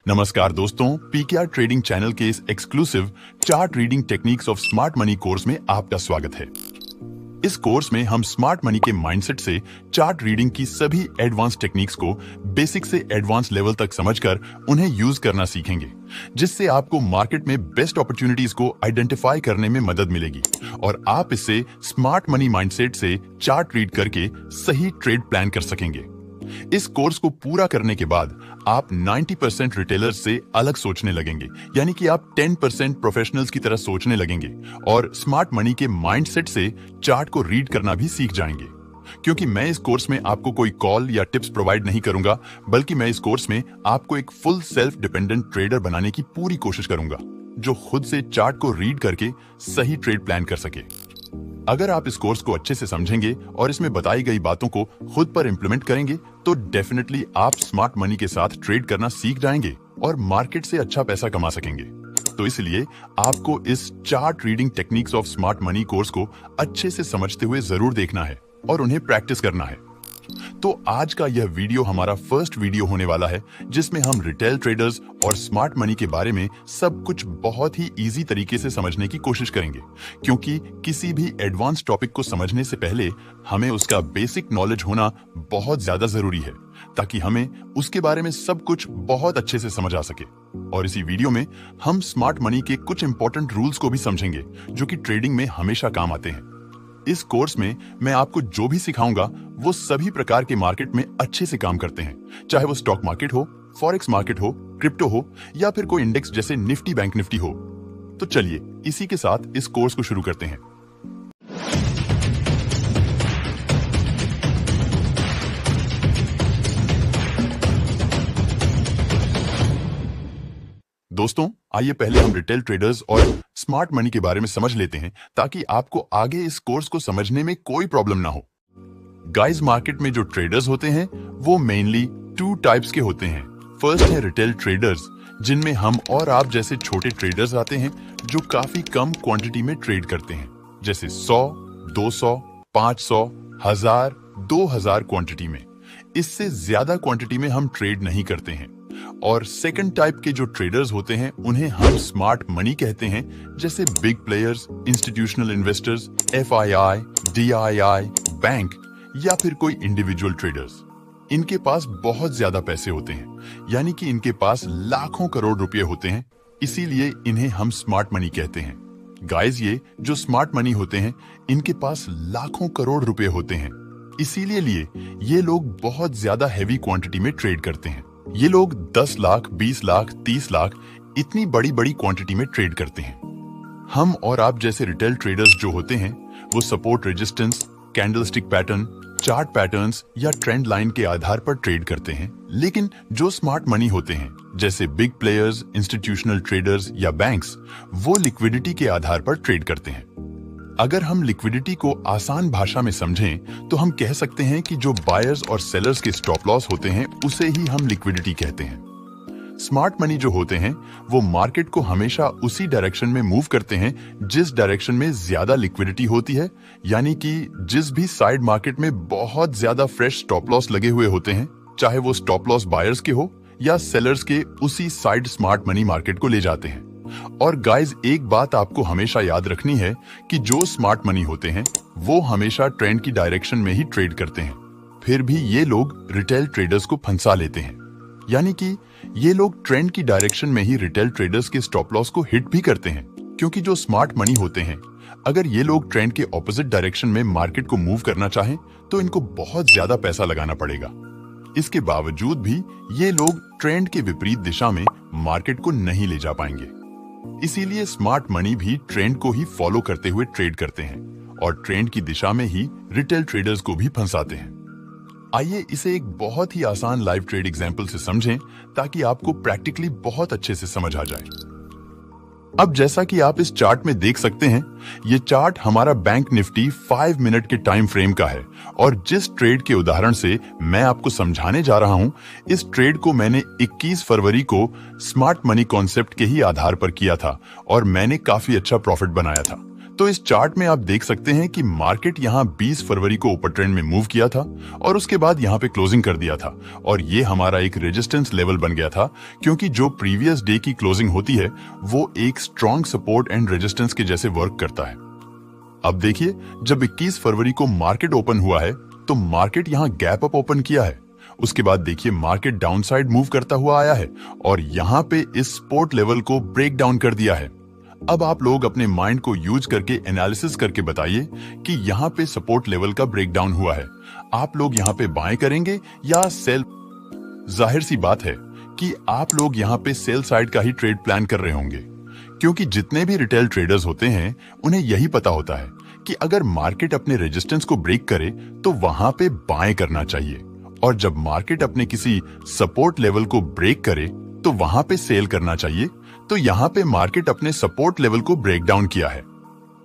नमस्कार दोस्तों, PKR trading channel के इस exclusive chart reading techniques of smart money course में आपका स्वागत है। इस कोर्स में हम स्मार्ट मनी के माइंडसेट से चार्ट रीडिंग की सभी एडवांस टेक्निक्स को बेसिक से एडवांस लेवल तक समझकर उन्हें यूज करना सीखेंगे, जिससे आपको मार्केट में बेस्ट अपॉर्चुनिटीज को आइडेंटिफाई करने में मदद मिलेगी और आप इससे स्मार्ट मनी माइंडसेट से चार्ट रीड करके सही ट्रेड प्लान कर सकेंगे। इस कोर्स को पूरा करने के बाद आप 90% रिटेलर्स से अलग सोचने लगेंगे, यानी कि आप 10% प्रोफेशनल्स की तरह सोचने लगेंगे और स्मार्ट मनी के माइंडसेट से चार्ट को रीड करना भी सीख जाएंगे। क्योंकि मैं इस कोर्स में आपको कोई कॉल या टिप्स प्रोवाइड नहीं करूंगा, बल्कि मैं इस कोर्स में आपको एक फुल सेल्फ डिपेंडेंट ट्रेडर बनाने की पूरी कोशिश करूंगा, जो खुद से चार्ट को रीड करके सही ट्रेड प्लान कर सके। अगर आप इस कोर्स को अच्छे से समझेंगे और इसमें बताई गई बातों को खुद पर इंप्लीमेंट करेंगे तो डेफिनेटली आप स्मार्ट मनी के साथ ट्रेड करना सीख जाएंगे और मार्केट से अच्छा पैसा कमा सकेंगे। तो इसलिए आपको इस chart reading techniques of smart money course को अच्छे से समझते हुए जरूर देखना है और उन्हें प्रैक्टिस करना है। तो आज का यह वीडियो हमारा फर्स्ट वीडियो होने वाला है, जिसमें हम रिटेल ट्रेडर्स और स्मार्ट मनी के बारे में सब कुछ बहुत ही इजी तरीके से समझने की कोशिश करेंगे, क्योंकि किसी भी एडवांस टॉपिक को समझने से पहले हमें उसका बेसिक नॉलेज होना बहुत ज्यादा जरूरी है, ताकि हमें उसके बारे में सब कुछ बहुत अच्छे से समझ आ सके। और इसी वीडियो में हम स्मार्ट मनी के कुछ इंपॉर्टेंट रूल्स को भी समझेंगे, जो कि ट्रेडिंग में हमेशा काम आते हैं। इस कोर्स में मैं आपको जो भी सिखाऊंगा वो सभी प्रकार के मार्केट में अच्छे से काम करते हैं, चाहे वो स्टॉक मार्केट हो, फॉरेक्स मार्केट हो, क्रिप्टो हो या फिर कोई इंडेक्स जैसे निफ्टी बैंक निफ्टी हो। तो चलिए इसी के साथ इस कोर्स को शुरू करते हैं। दोस्तों, आइए पहले हम रिटेल ट्रेडर्स और स्मार्ट मनी के बारे में समझ लेते हैं, ताकि आपको आगे इस कोर्स को समझने में कोई प्रॉब्लम ना हो। गाइस, मार्केट में जो ट्रेडर्स होते हैं वो मेनली 2 टाइप्स के होते हैं। फर्स्ट है रिटेल ट्रेडर्स, जिनमें हम और आप जैसे छोटे ट्रेडर्स आते हैं जो काफी कम क्वांटिटी में ट्रेड करते हैं, जैसे 100, 200, 500, 1000, 2000 क्वांटिटी में। इससे ज्यादा क्वांटिटी में हम ट्रेड नहीं करते हैं। और सेकंड टाइप के जो ट्रेडर्स होते हैं उन्हें हम स्मार्ट मनी कहते हैं, जैसे big players, institutional investors, FII, DII, bank या फिर कोई इंडिविजुअल ट्रेडर्स। इनके पास बहुत ज्यादा पैसे होते हैं, यानी कि इनके पास लाखों करोड़ रुपए होते हैं, इसीलिए इन्हें हम स्मार्ट मनी कहते हैं। गाइस, ये जो स्मार्ट मनी होते हैं इनके पास लाखों करोड़ रुपए होते हैं, इसीलिए ये लोग बहुत ज्यादा हैवी क्वांटिटी में ट्रेड करते हैं। ये लोग 10 लाख, 20 लाख, 30 लाख इतनी बड़ी बड़ी क्वांटिटी में ट्रेड करते हैं। हम और आप जैसे रिटेल ट्रेडर्स जो होते हैं वो support, resistance, candlestick pattern, chart patterns या ट्रेंड लाइन के आधार पर ट्रेड करते हैं। लेकिन जो स्मार्ट मनी होते हैं, जैसे बिग प्लेयर्स, इंस्टीट्यूशनल ट्रेडर्स या बैंक्स, वो लिक्विडिटी के आधार पर ट्रेड करते हैं। अगर हम लिक्विडिटी को आसान भाषा में समझें तो हम कह सकते हैं कि जो बायर्स और सेलर्स के स्टॉप लॉस होते हैं उसे ही हम लिक्विडिटी कहते हैं। स्मार्ट मनी जो होते हैं वो मार्केट को हमेशा उसी डायरेक्शन में मूव करते हैं जिस डायरेक्शन में ज्यादा लिक्विडिटी होती है, यानी कि जिस भी साइड मार्केट में बहुत ज्यादा फ्रेश स्टॉप लॉस लगे हुए होते हैं, चाहे वो स्टॉप लॉस बायर्स के हो या सेलर्स के, उसी साइड स्मार्ट मनी मार्केट को ले जाते हैं। और गाइज, एक बात आपको हमेशा याद रखनी है कि जो स्मार्ट मनी होते हैं वो हमेशा ट्रेंड की डायरेक्शन में ही ट्रेड करते हैं। फिर भी ये लोग रिटेल ट्रेडर्स को फंसा लेते हैं, यानी कि ये लोग ट्रेंड की डायरेक्शन में ही रिटेल ट्रेडर्स के स्टॉप लॉस को हिट भी करते हैं। क्योंकि जो स्मार्ट मनी होते हैं, अगर ये लोग ट्रेंड के ऑपोजिट डायरेक्शन में मार्केट को मूव करना चाहें तो इनको बहुत ज्यादा पैसा लगाना पड़ेगा। इसके बावजूद भी ये लोग ट्रेंड के विपरीत दिशा में मार्केट को नहीं ले जा पाएंगे। इसीलिए स्मार्ट मनी भी ट्रेंड को ही फॉलो करते हुए ट्रेड करते हैं और ट्रेंड की दिशा में ही रिटेल ट्रेडर्स को भी फंसाते हैं। आइए इसे एक बहुत ही आसान लाइव ट्रेड एग्जांपल से समझें, ताकि आपको प्रैक्टिकली बहुत अच्छे से समझ आ जाए। अब जैसा कि आप इस चार्ट में देख सकते हैं, ये चार्ट हमारा बैंक निफ्टी 5 मिनट के टाइम फ्रेम का है और जिस ट्रेड के उदाहरण से मैं आपको समझाने जा रहा हूं, इस ट्रेड को मैंने 21 फरवरी को स्मार्ट मनी कॉन्सेप्ट के ही आधार पर किया था और मैंने काफी अच्छा प्रॉफिट बनाया था। तो इस चार्ट में आप देख सकते हैं कि मार्केट यहाँ 20 फरवरी को ऊपर ट्रेंड में मूव किया था और उसके बाद यहाँ पे क्लोजिंग कर दिया था और ये हमारा एक रेजिस्टेंस लेवल बन गया था, क्योंकि जो प्रीवियस डे की क्लोजिंग होती है वो एक स्ट्रॉन्ग सपोर्ट एंड रेजिस्टेंस के जैसे वर्क करता है। अब देखिए, जब 21 फरवरी को मार्केट ओपन हुआ है तो मार्केट यहाँ गैप अप ओपन किया है। उसके बाद देखिए मार्केट डाउनसाइड मूव करता हुआ आया है और यहाँ पे इस सपोर्ट लेवल को ब्रेक डाउन कर दिया है। अब आप लोग अपने माइंड को यूज करके एनालिसिस करके बताइए कि यहाँ पे सपोर्ट लेवल का ब्रेकडाउन हुआ है, आप लोग यहाँ पे बाय करेंगे या सेल? जाहिर सी बात है कि आप लोग यहाँ पे सेल साइड का ही ट्रेड प्लान कर रहे होंगे, क्योंकि जितने भी रिटेल ट्रेडर्स होते हैं उन्हें यही पता होता है कि अगर मार्केट अपने रेजिस्टेंस को ब्रेक करे तो वहां पे बाय करना चाहिए और जब मार्केट अपने किसी सपोर्ट लेवल को ब्रेक करे तो वहां पे सेल करना चाहिए। तो यहाँ पे मार्केट अपने सपोर्ट लेवल को ब्रेक डाउन किया है।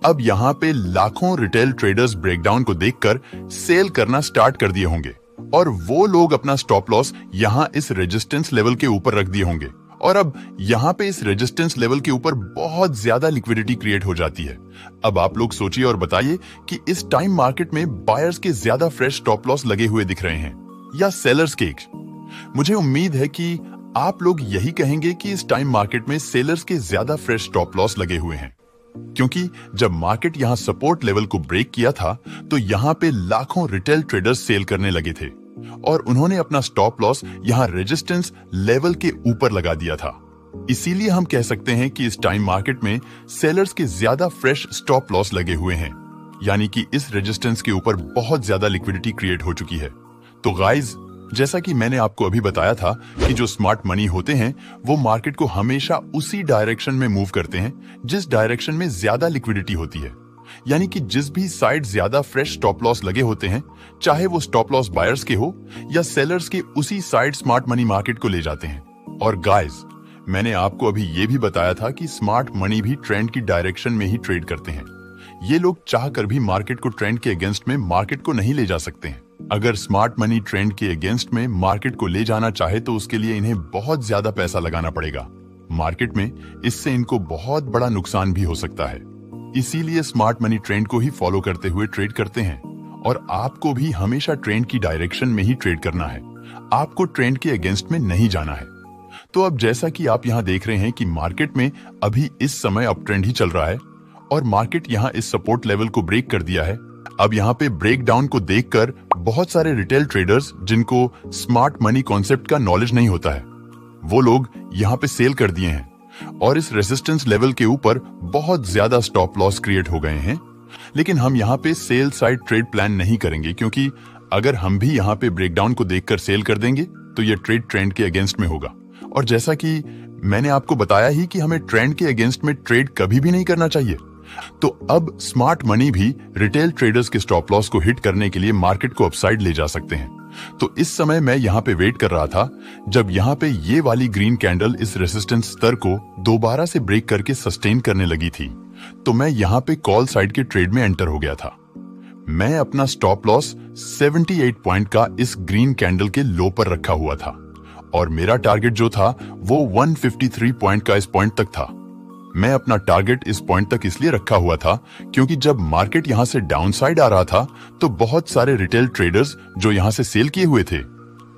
अब यहाँ पे लाखों रिटेल ट्रेडर्स ब्रेकडाउन को देखकर सेल करना स्टार्ट कर दिए होंगे और वो लोग अपना स्टॉप लॉस यहाँ इस रेजिस्टेंस लेवल के ऊपर रख दिए होंगे और अब यहाँ पे इस रेजिस्टेंस लेवल के ऊपर बहुत ज्यादा लिक्विडिटी क्रिएट हो जाती है। अब आप लोग सोचिए और बताइए कि इस टाइम मार्केट में बायर्स के ज्यादा फ्रेश स्टॉप लॉस लगे हुए दिख रहे हैं या सेलर्स के? मुझे उम्मीद है कि आप लोग यही कहेंगे कि इस टाइम मार्केट में सेलर्स के ज्यादा फ्रेश स्टॉप लॉस लगे हुए हैं, क्योंकि जब मार्केट यहां सपोर्ट लेवल को ब्रेक किया था तो यहां पे लाखों रिटेल ट्रेडर्स सेल करने लगे थे और उन्होंने अपना स्टॉप लॉस यहां रेजिस्टेंस लेवल के ऊपर लगा दिया था। इसीलिए हम कह सकते हैं कि इस टाइम मार्केट में सेलर्स के ज्यादा फ्रेश स्टॉप लॉस लगे हुए हैं, यानी कि इस रेजिस्टेंस के ऊपर बहुत ज्यादा लिक्विडिटी क्रिएट हो चुकी है। तो गाइज, जैसा कि मैंने आपको अभी बताया था कि जो स्मार्ट मनी होते हैं वो मार्केट को हमेशा उसी डायरेक्शन में मूव करते हैं जिस डायरेक्शन में ज्यादा लिक्विडिटी होती है, यानी कि जिस भी साइड ज्यादा फ्रेश स्टॉप लॉस लगे होते हैं, चाहे वो स्टॉप लॉस बायर्स के हो या सेलर्स के, उसी साइड स्मार्ट मनी मार्केट को ले जाते हैं। और गाइज, मैंने आपको अभी ये भी बताया था कि स्मार्ट मनी भी ट्रेंड की डायरेक्शन में ही ट्रेड करते हैं। ये लोग चाह कर भी मार्केट को ट्रेंड के अगेंस्ट में मार्केट को नहीं ले जा सकते हैं। अगर स्मार्ट मनी ट्रेंड के अगेंस्ट में मार्केट को ले जाना चाहे तो उसके लिए इन्हें बहुत ज्यादा पैसा लगाना पड़ेगा मार्केट में, इससे इनको बहुत बड़ा नुकसान भी हो सकता है। इसीलिए स्मार्ट मनी ट्रेंड को ही फॉलो करते हुए ट्रेड करते हैं और आपको भी हमेशा ट्रेंड की डायरेक्शन में ही ट्रेड करना है, आपको ट्रेंड के अगेंस्ट में नहीं जाना है। तो अब जैसा कि आप यहाँ देख रहे हैं कि मार्केट में अभी इस समय अप ट्रेंड ही चल रहा है और मार्केट यहाँ इस सपोर्ट लेवल को ब्रेक कर दिया है। अब यहाँ पे ब्रेक डाउन को देखकर बहुत सारे रिटेल ट्रेडर्स जिनको स्मार्ट मनी कॉन्सेप्ट का नॉलेज नहीं होता है, वो लोग यहाँ पे सेल कर दिए हैं और इस रेजिस्टेंस लेवल के ऊपर बहुत ज्यादा स्टॉप लॉस क्रिएट हो गए हैं। लेकिन हम यहाँ पे सेल साइड ट्रेड प्लान नहीं करेंगे, क्योंकि अगर हम भी यहाँ पे ब्रेकडाउन को देखकर सेल कर देंगे तो ये ट्रेड ट्रेंड के अगेंस्ट में होगा। और जैसा कि मैंने आपको बताया ही कि हमें ट्रेंड के अगेंस्ट में ट्रेड कभी भी नहीं करना चाहिए। तो अब स्मार्ट मनी भी रिटेल ट्रेडर्स के स्टॉप लॉस को हिट करने के लिए मार्केट को अपसाइड ले जा सकते हैं। तो इस समय मैं यहाँ पे वेट कर रहा था जब यहाँ पे ये वाली ग्रीन कैंडल इस रेजिस्टेंस स्तर को दोबारा से ब्रेक करके सस्टेन करने लगी थी, तो मैं यहाँ पे कॉल साइड के ट्रेड में एंटर हो गया था। मैं अपना स्टॉप लॉस 78 पॉइंट का इस ग्रीन कैंडल के लो पर रखा हुआ था और मेरा टारगेट जो था वो 153 पॉइंट का इस पॉइंट तक था। मैं अपना टारगेट इस पॉइंट तक इसलिए रखा हुआ था क्योंकि जब मार्केट यहां से डाउनसाइड आ रहा था तो बहुत सारे रिटेल ट्रेडर्स जो यहां से सेल किए हुए थे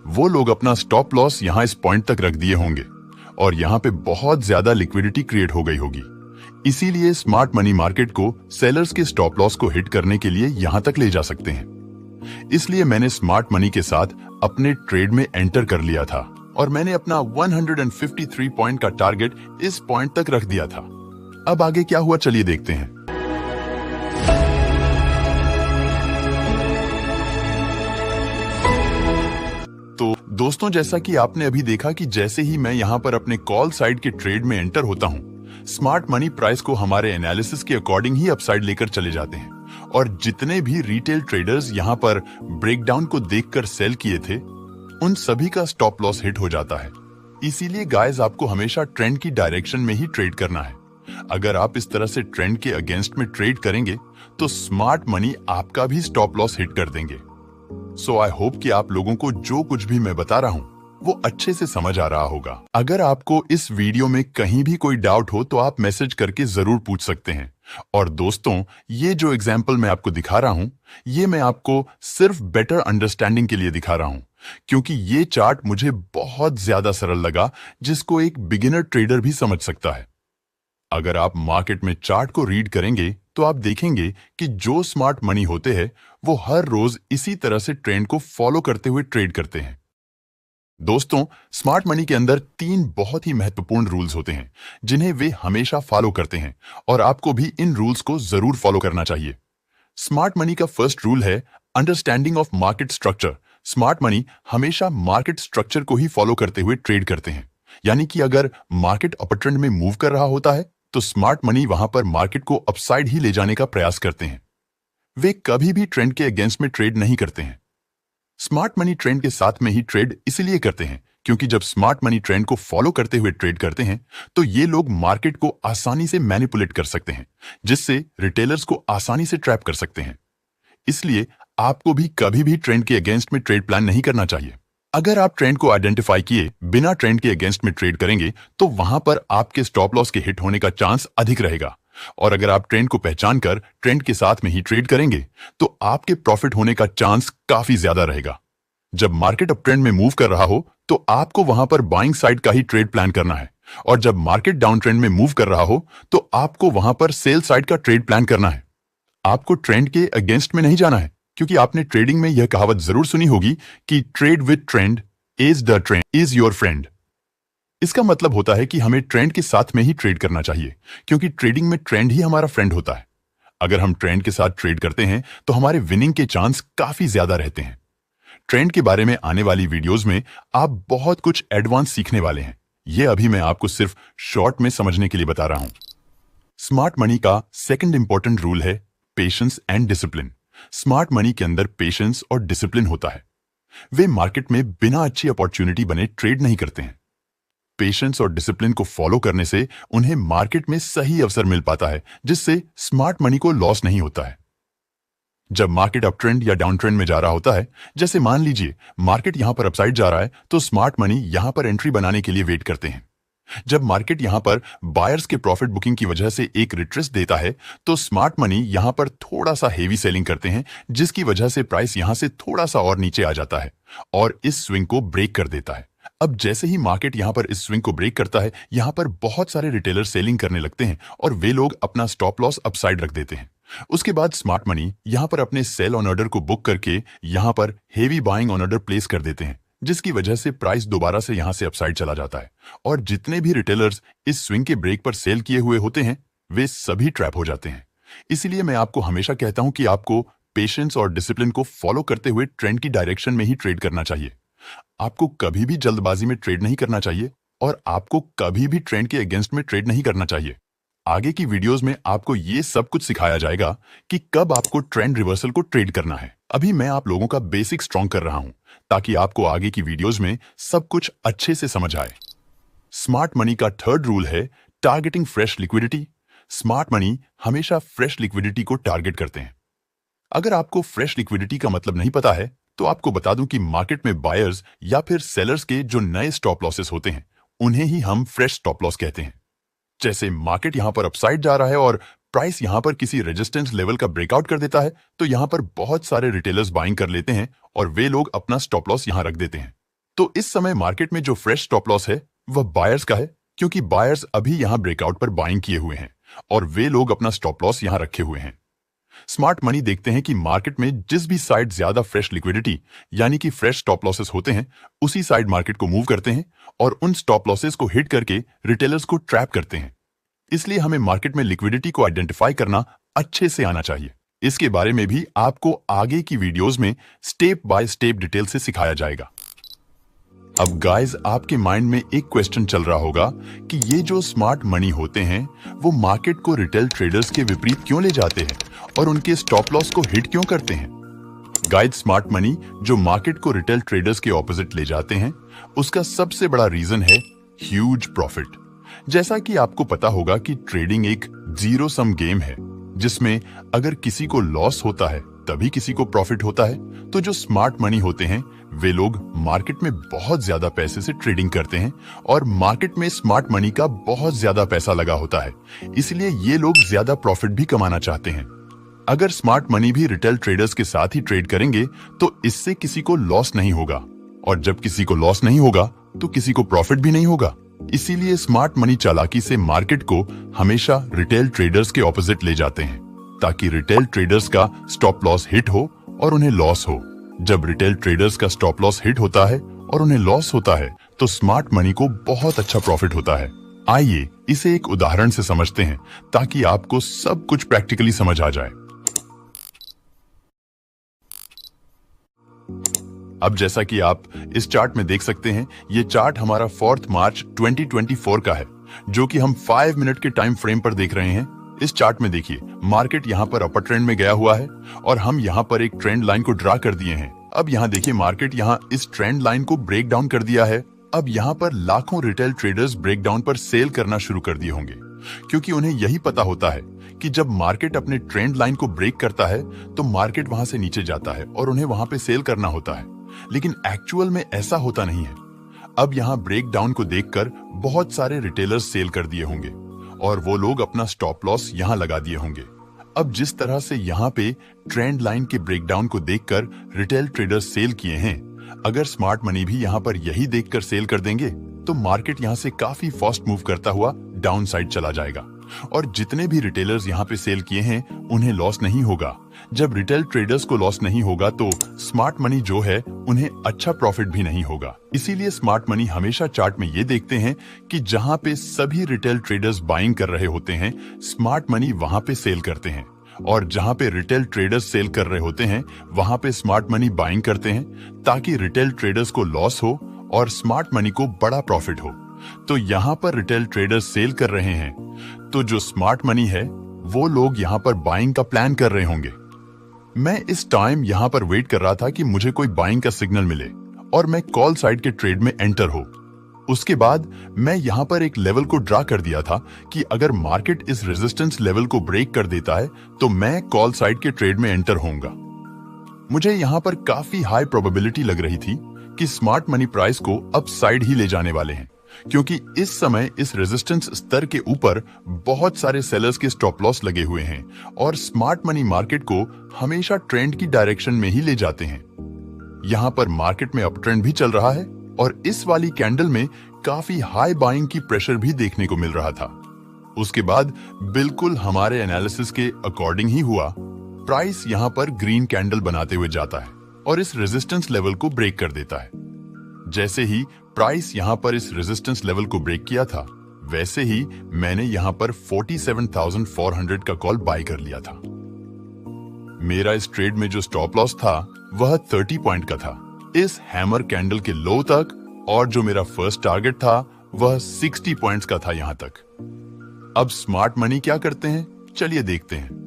वो लोग अपना स्टॉप लॉस यहां इस पॉइंट तक रख दिए होंगे और यहां पे बहुत ज्यादा लिक्विडिटी क्रिएट हो गई होगी। इसीलिए स्मार्ट मनी मार्केट को सेलर्स के स्टॉप लॉस को हिट करने के लिए यहां तक ले जा सकते हैं। इसलिए मैंने स्मार्ट मनी के साथ अपने ट्रेड में एंटर कर लिया था और मैंने अपना 153 पॉइंट का टारगेट इस पॉइंट तक रख दिया था। अब आगे क्या हुआ, चलिए देखते हैं। तो दोस्तों, जैसा कि आपने अभी देखा कि जैसे ही मैं यहाँ पर अपने कॉल साइड के ट्रेड में एंटर होता हूँ, स्मार्ट मनी प्राइस को हमारे एनालिसिस के अकॉर्डिंग ही अपसाइड लेकर चले जाते हैं और जितने भी रिटेल ट्रेडर्स यहाँ पर ब्रेकडाउन को देखकर सेल किए थे उन सभी का स्टॉप लॉस हिट हो जाता है। इसीलिए गाइस, आपको हमेशा ट्रेंड की डायरेक्शन में ही ट्रेड करना है। अगर आप इस तरह से ट्रेंड के अगेंस्ट में ट्रेड करेंगे तो स्मार्ट मनी आपका भी स्टॉप लॉस हिट कर देंगे। सो आई होप कि आप लोगों को जो कुछ भी मैं बता रहा हूँ वो अच्छे से समझ आ रहा होगा। अगर आपको इस वीडियो में कहीं भी कोई डाउट हो तो आप मैसेज करके जरूर पूछ सकते हैं और दोस्तों, ये जो एग्जाम्पल मैं आपको दिखा रहा हूं, ये मैं आपको सिर्फ बेटर अंडरस्टैंडिंग के लिए दिखा रहा हूं, क्योंकि ये चार्ट मुझे बहुत ज्यादा सरल लगा, जिसको एक बिगिनर ट्रेडर भी समझ सकता है। अगर आप मार्केट में चार्ट को रीड करेंगे तो आप देखेंगे कि जो स्मार्ट मनी होते हैं वो हर रोज इसी तरह से ट्रेंड को फॉलो करते हुए ट्रेड करते हैं। दोस्तों, स्मार्ट मनी के अंदर 3 बहुत ही महत्वपूर्ण रूल्स होते हैं जिन्हें वे हमेशा फॉलो करते हैं, और आपको भी इन रूल्स को जरूर फॉलो करना चाहिए। स्मार्ट मनी का फर्स्ट रूल है understanding of market structure. Smart money हमेशा मार्केट स्ट्रक्चर को ही फॉलो करते हुए ट्रेड करते हैं। यानी कि अगर मार्केट अपर ट्रेंड में मूव कर रहा होता है तो स्मार्ट मनी वहां पर मार्केट को अपसाइड ही ले जाने का प्रयास करते हैं। वे कभी भी ट्रेंड के अगेंस्ट में ट्रेड नहीं करते हैं। स्मार्ट मनी ट्रेंड के साथ में ही ट्रेड इसलिए करते हैं क्योंकि जब स्मार्ट मनी ट्रेंड को फॉलो करते हुए ट्रेड करते हैं तो ये लोग मार्केट को आसानी से मैनिपुलेट कर सकते हैं, जिससे रिटेलर्स को आसानी से ट्रैप कर सकते हैं। इसलिए आपको भी कभी भी ट्रेंड के अगेंस्ट में ट्रेड प्लान नहीं करना चाहिए। अगर आप ट्रेंड को आइडेंटिफाई किए बिना ट्रेंड के अगेंस्ट में ट्रेड करेंगे तो वहां पर आपके स्टॉप लॉस के हिट होने का चांस अधिक रहेगा, और अगर आप ट्रेंड को पहचान कर ट्रेंड के साथ में ही ट्रेड करेंगे तो आपके प्रॉफिट होने का चांस काफी ज्यादा रहेगा। जब मार्केट अप ट्रेंड में मूव कर रहा हो तो आपको वहां पर बाइंग साइड का ही ट्रेड प्लान करना है, और जब मार्केट डाउन ट्रेंड में मूव कर रहा हो तो आपको वहां पर सेल साइड का ट्रेड प्लान करना है। आपको ट्रेंड के अगेंस्ट में नहीं जाना है, क्योंकि आपने ट्रेडिंग में यह कहावत जरूर सुनी होगी कि trade with trend is the trend is your friend. इसका मतलब होता है कि हमें ट्रेंड के साथ में ही ट्रेड करना चाहिए, क्योंकि ट्रेडिंग में ट्रेंड ही हमारा फ्रेंड होता है। अगर हम ट्रेंड के साथ ट्रेड करते हैं तो हमारे विनिंग के चांस काफी ज्यादा रहते हैं। ट्रेंड के बारे में आने वाली वीडियोस में आप बहुत कुछ एडवांस सीखने वाले हैं। यह अभी मैं आपको सिर्फ शॉर्ट में समझने के लिए बता रहा हूं। स्मार्ट मनी का सेकंड इंपॉर्टेंट रूल है patience and discipline. Smart money के अंदर पेशेंस और डिसिप्लिन होता है। वे मार्केट में बिना अच्छी अपॉर्चुनिटी बने ट्रेड नहीं करते हैं। पेशेंस और डिसिप्लिन को फॉलो करने से उन्हें मार्केट में सही अवसर मिल पाता है, जिससे स्मार्ट मनी को लॉस नहीं होता है। जब मार्केट अप ट्रेंड या डाउन ट्रेंड में जा रहा होता है, जैसे मान लीजिए मार्केट यहां पर अपसाइड जा रहा है, तो स्मार्ट मनी यहां पर एंट्री बनाने के लिए वेट करते हैं। जब मार्केट यहां पर बायर्स के प्रॉफिट बुकिंग की वजह से एक रिट्रेस देता है तो स्मार्ट मनी यहां पर थोड़ा सा हेवी सेलिंग करते हैं, जिसकी वजह से प्राइस यहां से थोड़ा सा और नीचे आ जाता है और इस स्विंग को ब्रेक कर देता है। अब जैसे ही मार्केट यहां पर इस स्विंग को ब्रेक करता है, यहां पर बहुत सारे रिटेलर सेलिंग करने लगते हैं और वे लोग अपना स्टॉप लॉस अपसाइड रख देते हैं। उसके बाद स्मार्ट मनी यहां पर अपने सेल ऑन ऑर्डर को बुक करके यहां पर heavy buying on order place कर देते हैं, जिसकी वजह से प्राइस दोबारा से यहां से अपसाइड चला जाता है और जितने भी रिटेलर्स इस स्विंग के ब्रेक पर सेल किए हुए होते हैं वे सभी ट्रैप हो जाते हैं। इसलिए मैं आपको हमेशा कहता हूं कि आपको पेशेंस और डिसिप्लिन को फॉलो करते हुए ट्रेंड की डायरेक्शन में ही ट्रेड करना चाहिए। आपको कभी भी जल्दबाजी में ट्रेड नहीं करना चाहिए और आपको कभी भी ट्रेंड के अगेंस्ट में ट्रेड नहीं करना चाहिए। आगे की वीडियोस में आपको ये सब कुछ सिखाया जाएगा कि कब आपको ट्रेंड रिवर्सल को ट्रेड करना है। अभी मैं आप लोगों का बेसिक स्ट्रॉन्ग कर रहा हूं ताकि आपको आगे की वीडियोस में सब कुछ अच्छे से समझ आए। स्मार्ट मनी का थर्ड रूल है targeting fresh liquidity. Smart money हमेशा फ्रेश लिक्विडिटी को टारगेट करते हैं। अगर आपको फ्रेश लिक्विडिटी का मतलब नहीं पता है तो आपको बता दूं कि मार्केट में बायर्स या फिर सेलर्स के जो नए स्टॉप लॉसेस होते हैं उन्हें ही हम फ्रेश स्टॉप लॉस कहते हैं। जैसे मार्केट यहां पर अपसाइड जा रहा है और प्राइस यहां पर किसी रेजिस्टेंस लेवल का ब्रेकआउट कर देता है तो यहां पर बहुत सारे रिटेलर्स बाइंग कर लेते हैं और वे लोग अपना स्टॉप लॉस यहां रख देते हैं। तो इस समय मार्केट में जो फ्रेश स्टॉप लॉस है वह बायर्स का है, क्योंकि बायर्स अभी यहां ब्रेकआउट पर बाइंग किए हुए हैं और वे लोग अपना स्टॉप लॉस यहां रखे हुए हैं। स्मार्ट मनी देखते हैं कि मार्केट में जिस भी साइड ज्यादा फ्रेश लिक्विडिटी यानी कि फ्रेश स्टॉप लॉसेस होते हैं उसी साइड मार्केट को मूव करते हैं और उन स्टॉप लॉसेस को हिट करके रिटेलर्स को ट्रैप करते हैं। इसलिए हमें मार्केट में लिक्विडिटी को आइडेंटिफाई करना अच्छे से आना चाहिए। इसके बारे में भी आपको आगे की वीडियोस में स्टेप बाय स्टेप डिटेल से सिखाया जाएगा। अब गाइस, आपके माइंड में एक क्वेश्चन चल रहा होगा कि ये जो स्मार्ट मनी होते हैं वो मार्केट को रिटेल ट्रेडर्स के विपरीत क्यों ले जाते हैं और उनके स्टॉप लॉस को हिट क्यों करते हैं। गाइस, स्मार्ट मनी जो मार्केट को रिटेल ट्रेडर्स के ऑपोजिट ले जाते हैं उसका सबसे बड़ा रीजन है ह्यूज प्रॉफिट। जैसा कि आपको पता होगा कि ट्रेडिंग एक जीरो सम गेम है, जिसमें अगर किसी को लॉस होता है तभी किसी को प्रॉफिट होता है तो जो स्मार्ट मनी होते हैं वे लोग मार्केट में बहुत ज्यादा पैसे से ट्रेडिंग करते हैं और मार्केट में स्मार्ट मनी का बहुत ज्यादा पैसा लगा होता है, इसलिए ये लोग ज्यादा प्रॉफिट भी कमाना चाहते हैं। अगर स्मार्ट मनी भी रिटेल ट्रेडर्स के साथ ही ट्रेड करेंगे तो इससे किसी को लॉस नहीं होगा, और जब किसी को लॉस नहीं होगा तो किसी को प्रॉफिट भी नहीं होगा। इसीलिए स्मार्ट मनी चालाकी से मार्केट को हमेशा रिटेल ट्रेडर्स के ऑपोजिट ले जाते हैं ताकि रिटेल ट्रेडर्स का स्टॉप लॉस हिट हो और उन्हें लॉस हो। जब रिटेल ट्रेडर्स का स्टॉप लॉस हिट होता है और उन्हें लॉस होता है तो स्मार्ट मनी को बहुत अच्छा प्रॉफिट होता है। आइए इसे एक उदाहरण से समझते हैं ताकि आपको सब कुछ प्रैक्टिकली समझ आ जाए। अब जैसा कि आप इस चार्ट में देख सकते हैं, ये चार्ट हमारा 4 मार्च 2024 का है जो कि हम 5 मिनट के टाइम फ्रेम पर देख रहे हैं। इस चार्ट में देखिए मार्केट यहाँ पर अपर ट्रेंड में गया हुआ है और हम यहाँ पर एक ट्रेंड लाइन को ड्रा कर दिए हैं। अब यहाँ देखिए मार्केट यहाँ इस ट्रेंड लाइन को ब्रेक डाउन कर दिया है। अब यहाँ पर लाखों रिटेल ट्रेडर्स ब्रेक डाउन पर सेल करना शुरू कर दिए होंगे क्योंकि उन्हें यही पता होता है कि जब मार्केट अपने ट्रेंड लाइन को ब्रेक करता है तो मार्केट वहां से नीचे जाता है और उन्हें वहां पे सेल करना होता है, लेकिन एक्चुअल में ऐसा होता नहीं है। अब यहाँ ब्रेक डाउन को देखकर बहुत सारे रिटेलर्स सेल कर दिए होंगे और वो लोग अपना स्टॉप लॉस यहाँ लगा दिए होंगे। अब जिस तरह से यहाँ पे ट्रेंड लाइन के ब्रेकडाउन को देखकर रिटेल ट्रेडर्स सेल किए हैं, अगर स्मार्ट मनी भी यहाँ पर यही देखकर सेल कर देंगे तो मार्केट यहाँ से काफी फास्ट मूव करता हुआ डाउन साइड चला जाएगा और जितने भी रिटेलर्स यहाँ पे सेल किए हैं उन्हें लॉस नहीं होगा। जब रिटेल ट्रेडर्स को लॉस नहीं होगा तो स्मार्ट मनी जो है उन्हें अच्छा प्रॉफिट भी नहीं होगा। इसीलिए स्मार्ट मनी हमेशा चार्ट में ये देखते हैं कि जहाँ पे सभी रिटेल ट्रेडर्स बाइंग कर रहे होते हैं स्मार्ट मनी वहां पे सेल करते हैं, और जहाँ पे रिटेल ट्रेडर्स सेल कर रहे होते हैं वहां पे स्मार्ट मनी बाइंग करते हैं ताकि रिटेल ट्रेडर्स को लॉस हो और स्मार्ट मनी को बड़ा प्रॉफिट हो। तो यहाँ पर रिटेल ट्रेडर्स सेल कर रहे हैं तो जो स्मार्ट मनी है वो लोग यहाँ पर बाइंग का प्लान कर रहे होंगे। मैं इस टाइम यहाँ पर वेट कर रहा था कि मुझे कोई बाइंग का सिग्नल मिले और मैं कॉल साइड के ट्रेड में एंटर हो। उसके बाद मैं यहाँ पर एक लेवल को ड्रा कर दिया था कि अगर मार्केट इस रेजिस्टेंस लेवल को ब्रेक कर देता है तो मैं कॉल साइड के ट्रेड में एंटर होऊंगा। मुझे यहाँ पर काफी हाई प्रोबेबिलिटी लग रही थी कि स्मार्ट मनी प्राइस को अप साइड ही ले जाने वाले हैं क्योंकि इस समय इस रेजिस्टेंस स्तर के ऊपर बहुत सारे सेलर्स के स्टॉप लॉस लगे हुए हैं और स्मार्ट मनी मार्केट को हमेशा ट्रेंड की डायरेक्शन में ही ले जाते हैं। यहाँ पर मार्केट में अप ट्रेंड भी चल रहा है और इस वाली कैंडल में काफी हाई बाइंग की प्रेशर भी देखने को मिल रहा था। उसके बाद बिल्कुल हमारे एनालिसिस के अकॉर्डिंग ही हुआ। प्राइस यहाँ पर ग्रीन कैंडल बनाते हुए जाता है और इस रेजिस्टेंस लेवल को ब्रेक कर देता है। जैसे ही प्राइस यहाँ पर इस रेजिस्टेंस लेवल को ब्रेक किया था वैसे ही मैंने यहाँ पर 47,400 का कॉल बाय कर लिया था। मेरा इस ट्रेड में जो स्टॉप लॉस था वह 30 पॉइंट का था इस हैमर कैंडल के लो तक, और जो मेरा फर्स्ट टारगेट था वह 60 पॉइंट्स का था यहाँ तक। अब स्मार्ट मनी क्या करते हैं चलिए देखते हैं।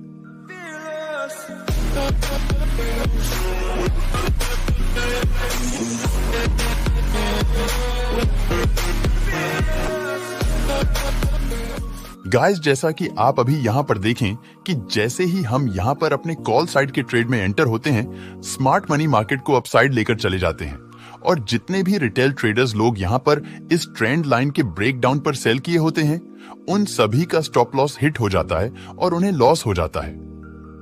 गाइस, जैसा कि आप अभी यहाँ पर देखें कि जैसे ही हम यहाँ पर अपने कॉल साइड के ट्रेड में एंटर होते हैं स्मार्ट मनी मार्केट को अपसाइड लेकर चले जाते हैं और जितने भी रिटेल ट्रेडर्स लोग यहाँ पर इस ट्रेंड लाइन के ब्रेक डाउन पर सेल किए होते हैं उन सभी का स्टॉप लॉस हिट हो जाता है और उन्हें लॉस हो जाता है।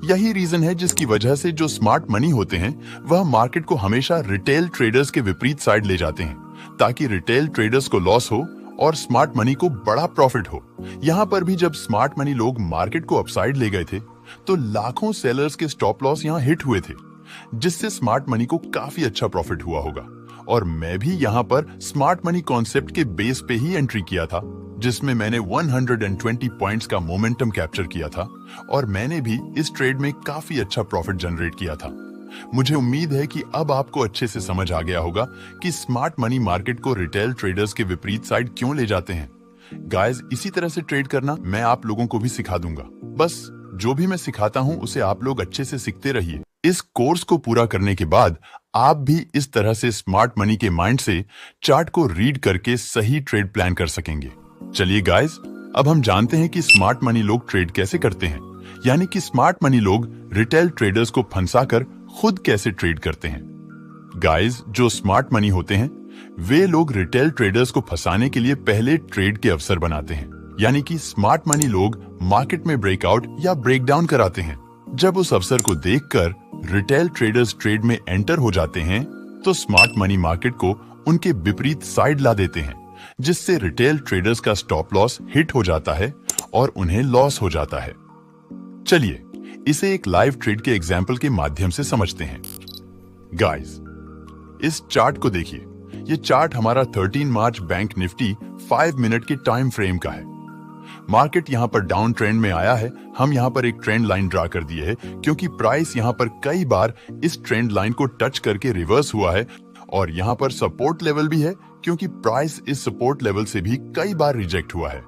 यही रीजन है जिसकी वजह से जो स्मार्ट मनी होते हैं वह मार्केट को हमेशा रिटेल ट्रेडर्स के विपरीत साइड ले जाते हैं ताकि रिटेल ट्रेडर्स को लॉस हो और स्मार्ट मनी को बड़ा प्रॉफिट हो। यहाँ पर भी जब स्मार्ट मनी लोग मार्केट को अपसाइड ले गए थे तो लाखों सेलर्स के स्टॉप लॉस यहाँ हिट हुए थे जिससे स्मार्ट मनी को काफी अच्छा प्रॉफिट हुआ होगा। और मैं भी यहाँ पर स्मार्ट मनी कॉन्सेप्ट के बेस पे ही एंट्री किया था जिसमें मैंने 120 पॉइंट्स का मोमेंटम कैप्चर किया था और मैंने भी इस ट्रेड में काफी अच्छा प्रॉफिट जनरेट किया था। मुझे उम्मीद है कि अब आपको अच्छे से समझ आ गया होगा कि स्मार्ट मनी मार्केट को रिटेल ट्रेडर्स के विपरीत साइड क्यों ले जाते हैं। गाइस, इसी तरह से ट्रेड करना मैं आप लोगों को भी सिखा दूंगा। बस जो भी मैं सिखाता हूं उसे आप लोग अच्छे से सीखते रहिए। इस कोर्स को पूरा करने के बाद आप भी इस तरह से स्मार्ट मनी के माइंड से चार्ट को रीड करके सही ट्रेड प्लान कर सकेंगे। चलिए गाइस, अब हम जानते हैं कि स्मार्ट मनी लोग ट्रेड कैसे करते हैं। यानी कि स्मार्ट मनी लोग रिटेल ट्रेडर्स को फंसाकर खुद कैसे ट्रेड करते हैं। गाइस, जो स्मार्ट मनी होते हैं वे लोग रिटेल ट्रेडर्स को फंसाने के लिए पहले ट्रेड के अवसर बनाते हैं, यानी कि स्मार्ट मनी लोग मार्केट में ब्रेकआउट या ब्रेकडाउन कराते हैं। जब उस अवसर को देखकर रिटेल ट्रेडर्स ट्रेड में एंटर हो जाते हैं तो स्मार्ट मनी मार्केट को उनके विपरीत साइड ला देते हैं, जिससे रिटेल ट्रेडर्स का स्टॉप लॉस हिट हो जाता है और उन्हें लॉस हो जाता है। चलिए इसे एक लाइव ट्रेड के एग्जाम्पल के माध्यम से समझते हैं। गाइस, इस चार्ट को देखिए। ये चार्ट हमारा 13 मार्च बैंक निफ्टी 5 मिनट के टाइम फ्रेम का है। मार्केट यहां पर डाउन ट्रेंड में आया है। हम यहां पर एक ट्रेंड लाइन ड्रा कर दिए है क्योंकि प्राइस यहां पर कई बार इस ट्रेंड लाइन को टच करके रिवर्स हुआ है और यहां पर सपोर्ट लेवल भी है क्योंकि प्राइस इस सपोर्ट लेवल से भी कई बार रिजेक्ट हुआ है।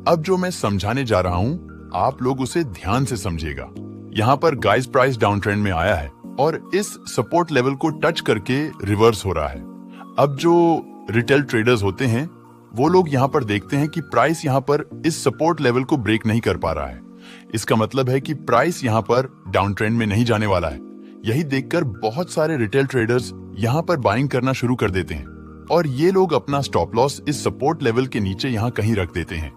अब जो मैं समझाने जा रहा हूं आप लोग उसे ध्यान से समझिएगा। यहां पर गाइस प्राइस डाउन ट्रेंड में आया है और इस सपोर्ट लेवल को टच करके रिवर्स हो रहा है। अब जो रिटेल ट्रेडर्स होते हैं वो लोग यहां पर देखते हैं कि प्राइस यहां पर इस सपोर्ट लेवल को ब्रेक नहीं कर पा रहा है। इसका मतलब है कि प्राइस यहां पर डाउन ट्रेंड में नहीं जाने वाला है। यही देखकर बहुत सारे रिटेल ट्रेडर्स यहां पर बाइंग करना शुरू कर देते हैं और ये लोग अपना स्टॉप लॉस इस सपोर्ट लेवल के नीचे यहां कहीं रख देते हैं।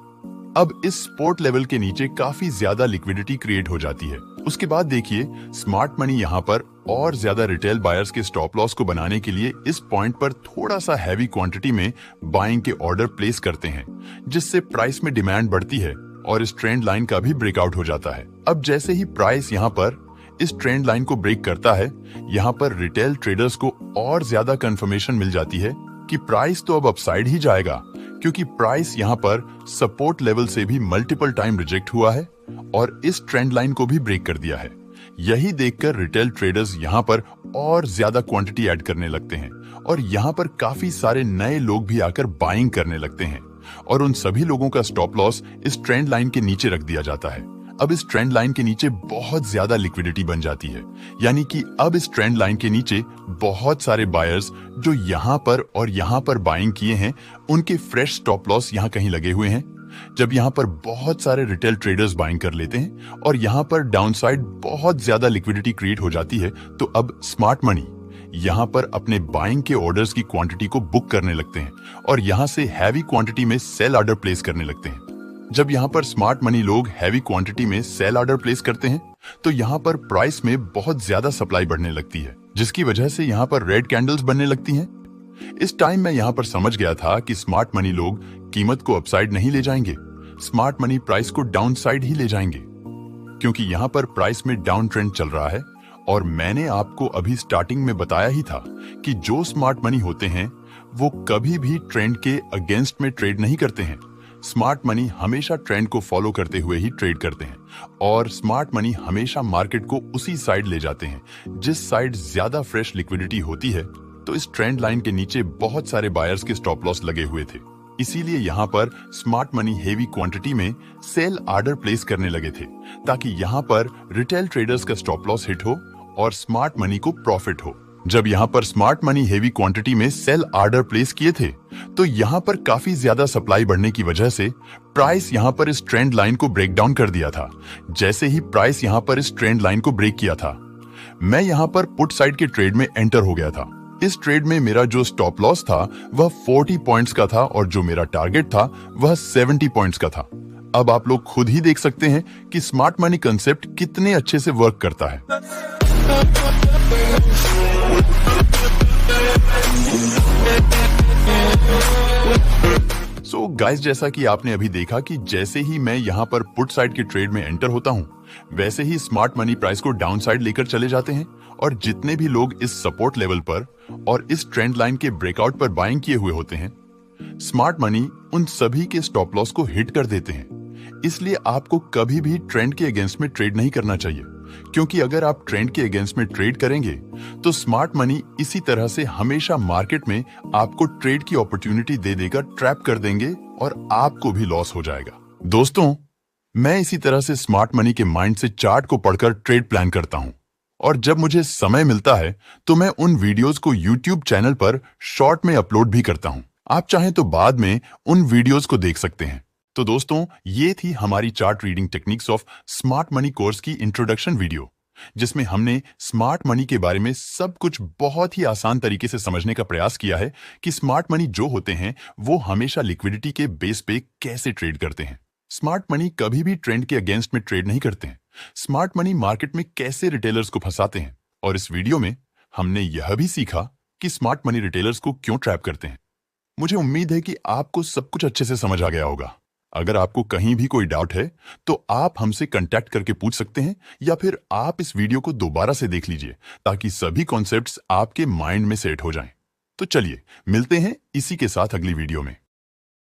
अब इस सपोर्ट लेवल के नीचे काफी ज्यादा लिक्विडिटी क्रिएट हो जाती है। उसके बाद देखिए स्मार्ट मनी यहाँ पर और ज्यादा रिटेल बायर्स के स्टॉप लॉस को बनाने के लिए इस पॉइंट पर थोड़ा सा हैवी क्वांटिटी में बाइंग के ऑर्डर प्लेस करते हैं, जिससे प्राइस में डिमांड बढ़ती है और इस ट्रेंड लाइन का भी ब्रेकआउट हो जाता है। अब जैसे ही प्राइस यहाँ पर इस ट्रेंड लाइन को ब्रेक करता है, यहाँ पर रिटेल ट्रेडर्स को और ज्यादा कंफर्मेशन मिल जाती है कि प्राइस तो अब अपसाइड ही जाएगा, क्योंकि प्राइस यहाँ पर सपोर्ट लेवल से भी मल्टीपल टाइम रिजेक्ट हुआ है और इस ट्रेंड लाइन को भी ब्रेक कर दिया है। यही देखकर रिटेल ट्रेडर्स यहाँ पर और ज्यादा क्वांटिटी ऐड करने लगते हैं और यहाँ पर काफी सारे नए लोग भी आकर बाइंग करने लगते हैं और उन सभी लोगों का स्टॉप लॉस इस ट्रेंड लाइन के नीचे रख दिया जाता है। अब इस ट्रेंड लाइन के नीचे बहुत ज्यादा लिक्विडिटी बन जाती है, यानी कि अब इस ट्रेंड लाइन के नीचे बहुत सारे बायर्स जो यहाँ पर और यहाँ पर बाइंग किए हैं उनके फ्रेश स्टॉप लॉस यहाँ कहीं लगे हुए हैं। जब यहाँ पर बहुत सारे रिटेल ट्रेडर्स बाइंग कर लेते हैं और यहाँ पर डाउनसाइड बहुत ज्यादा लिक्विडिटी क्रिएट हो जाती है, तो अब स्मार्ट मनी यहाँ पर अपने बाइंग के ऑर्डर्स की क्वांटिटी को बुक करने लगते हैं और यहाँ से हैवी क्वांटिटी में सेल ऑर्डर प्लेस करने लगते हैं। जब यहाँ पर स्मार्ट मनी लोग हैवी क्वांटिटी में सेल ऑर्डर प्लेस करते हैं तो यहाँ पर प्राइस में बहुत ज्यादा सप्लाई बढ़ने लगती है, जिसकी वजह से यहाँ पर रेड कैंडल्स बनने लगती हैं। इस टाइम मैं यहाँ पर समझ गया था कि स्मार्ट मनी लोग कीमत को अपसाइड नहीं ले जाएंगे, स्मार्ट मनी प्राइस को डाउन साइड ही ले जाएंगे, क्योंकि यहाँ पर प्राइस में डाउन ट्रेंड चल रहा है। और मैंने आपको अभी स्टार्टिंग में बताया ही था कि जो स्मार्ट मनी होते हैं वो कभी भी ट्रेंड के अगेंस्ट में ट्रेड नहीं करते हैं। स्मार्ट मनी हमेशा ट्रेंड को फॉलो करते हुए ही ट्रेड करते हैं और स्मार्ट मनी हमेशा मार्केट को उसी साइड ले जाते हैं जिस साइड ज्यादा फ्रेश लिक्विडिटी होती है। तो इस ट्रेंड लाइन के नीचे बहुत सारे बायर्स के स्टॉप लॉस लगे हुए थे, इसीलिए यहाँ पर स्मार्ट मनी हेवी क्वांटिटी में सेल ऑर्डर प्लेस करने लगे थे ताकि यहाँ पर रिटेल ट्रेडर्स का स्टॉप लॉस हिट हो और स्मार्ट मनी को प्रॉफिट हो। जब यहाँ पर स्मार्ट मनी हेवी क्वांटिटी में सेल ऑर्डर प्लेस किए थे तो यहाँ पर काफी ज्यादा सप्लाई बढ़ने की वजह से प्राइस यहाँ पर इस ट्रेंड लाइन को ब्रेक डाउन कर दिया था। जैसे ही प्राइस यहाँ पर इस ट्रेंड लाइन को ब्रेक किया था, मैं यहाँ पर पुट साइड के ट्रेड में एंटर हो गया था। इस ट्रेड में मेरा जो स्टॉप लॉस था वह 40 पॉइंट्स का था और जो मेरा टारगेट था वह 70 पॉइंट्स का था। अब आप लोग खुद ही देख सकते हैं कि स्मार्ट मनी कंसेप्ट कितने अच्छे से वर्क करता है। सो गाइस, जैसा कि आपने अभी देखा कि जैसे ही मैं यहाँ पर पुट साइड के ट्रेड में एंटर होता हूँ, वैसे ही स्मार्ट मनी प्राइस को डाउन साइड लेकर चले जाते हैं और जितने भी लोग इस सपोर्ट लेवल पर और इस ट्रेंड लाइन के ब्रेकआउट पर बाइंग किए हुए होते हैं, स्मार्ट मनी उन सभी के स्टॉप लॉस को हिट कर देते हैं। इसलिए आपको कभी भी ट्रेंड के अगेंस्ट में ट्रेड नहीं करना चाहिए, क्योंकि अगर आप ट्रेंड के अगेंस्ट में ट्रेड करेंगे तो स्मार्ट मनी इसी तरह से हमेशा मार्केट में आपको ट्रेड की अपॉर्चुनिटी दे देकर ट्रैप कर देंगे और आपको भी लॉस हो जाएगा। दोस्तों, मैं इसी तरह से स्मार्ट मनी के माइंड से चार्ट को पढ़कर ट्रेड प्लान करता हूं और जब मुझे समय मिलता है तो मैं उन वीडियोस को यूट्यूब चैनल पर शॉर्ट में अपलोड भी करता हूं। आप चाहें तो बाद में उन वीडियोस को देख सकते हैं। तो दोस्तों, ये थी हमारी chart reading techniques of smart money course की इंट्रोडक्शन वीडियो, जिसमें हमने स्मार्ट मनी के बारे में सब कुछ बहुत ही आसान तरीके से समझने का प्रयास किया है कि स्मार्ट मनी जो होते हैं वो हमेशा लिक्विडिटी के बेस पे कैसे ट्रेड करते हैं। स्मार्ट मनी कभी भी ट्रेंड के अगेंस्ट में ट्रेड नहीं करते हैं। स्मार्ट मनी मार्केट में कैसे रिटेलर्स को फंसाते हैं, और इस वीडियो में हमने यह भी सीखा कि स्मार्ट मनी रिटेलर्स को क्यों ट्रैप करते हैं। मुझे उम्मीद है कि आपको सब कुछ अच्छे से समझ आ गया होगा। अगर आपको कहीं भी कोई डाउट है तो आप हमसे कांटेक्ट करके पूछ सकते हैं, या फिर आप इस वीडियो को दोबारा से देख लीजिए ताकि सभी कॉन्सेप्ट्स आपके माइंड में सेट हो जाएं। तो चलिए मिलते हैं इसी के साथ अगली वीडियो में।